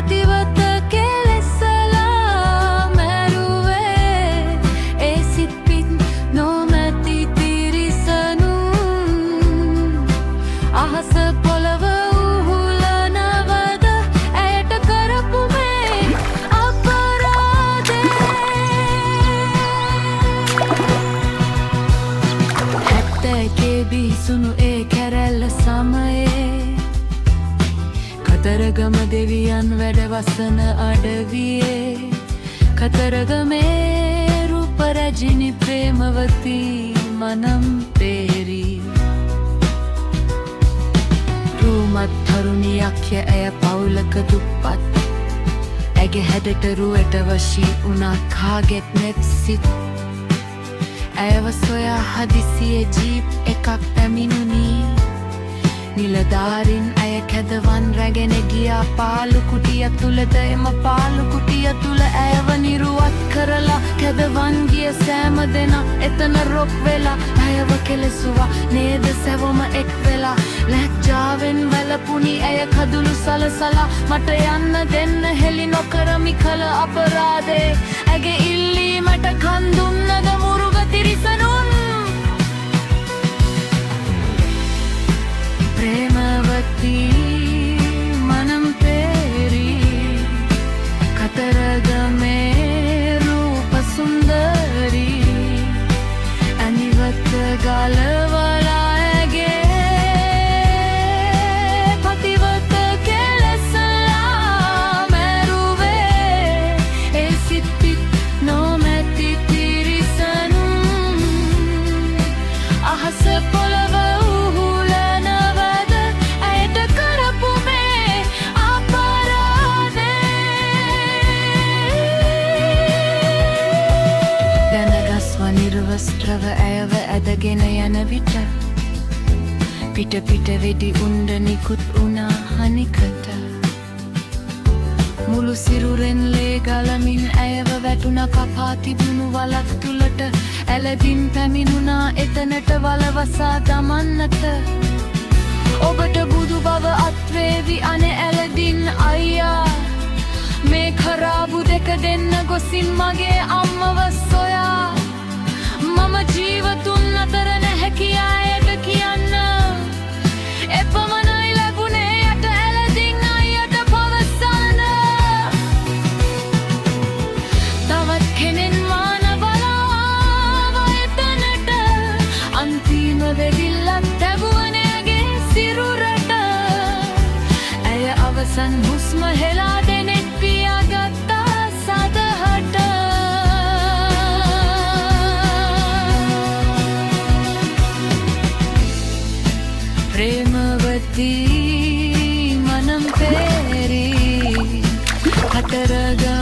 පතිවත කෙලෙසලා මැරුවේ ඒ සිත් පිත් නොමැති තිරිසනුන් අහස පොළව උහුලනවද ඇයට කරපු මේ අපරාධේ හැත්තෑකේ බිහිසුණු ඒ කැරැල්ල සමයේ කතරගම දෙවියන් වැඩවසන අඩවියේ කතරගමේ රූප රජිනි ප්‍රේමවතී මනම් පේරී රූමත් තරුණියක්ය ඇය පවුලක දුප්පත් ඇගේ හැඩට රුවට වශී වුණා කාගෙත් නෙත් සිත් ඇයව සොයා හදිසියේ ජීප් එකක් පැමිණුණී නිලධාරින් ඇය කැදවන් රැගෙන ගියා පාලු කුටිය තුලද එම පාලු කුටිය තුල ඇයව නිරුවත් කරලා කැදවන් ගිය සෑම දෙනා එතන රොක් වෙලා ඇයව කෙලෙසුවා නේද සැවොම එක් වෙලා ලැජ්ජාවෙන් වැළපුණි ඇය කඳුළු සලසලා මට යන්න දෙන්න හෙලි නොකරමි කල අපරාධේ ඇගේ ඉල්ලීමට කන් දුන්නද මුරුග තිරිසනුන් ප්‍රේමවතී මනම් පේරී කතරගමේ රූප සුන්දරී අනිවත ගලවලා ඇගේ පතිවත කෙලෙසලා මැරුවේ ඒ සිත් පිත් නොමැති තිරිසනුන් අහස පොළව නිර්වස්ත්‍රව ඇයව ඇදගෙන යන විට පිට පිට වෙඩි උණ්ඩ නිකුත් වුණා හනිකට මුළු සිරුරෙන් ලේ ගලමින් ඇයව වැටුණ කපා තිබුණු වලක් තුලට ඇලදින් පැමිණුණා එතනට වලවසා දමන්නට ඔබට බුදු බව අත්වේවි අනේ ඇලදින් අයියා මේ කරාබු දෙක දෙන්න ගොසින් මගේ අම්මව සොයා මම ජීවතුන් අතර නැහැ කියායට කියන්න එපමණයි ලැබුණේ යට ඇලදින් අයියට පවසන්න තවත් කෙනෙන් මාන බලාව එතනට අන්තිම වෙවිල්ලක් තැබුවනෑගේ සිරුරට ඇය අවසන් හුස්ම හෙලා දෙනෙත් පියාගත්තා සදහට ප්‍රේමවතී මනම් පේරී කතරගම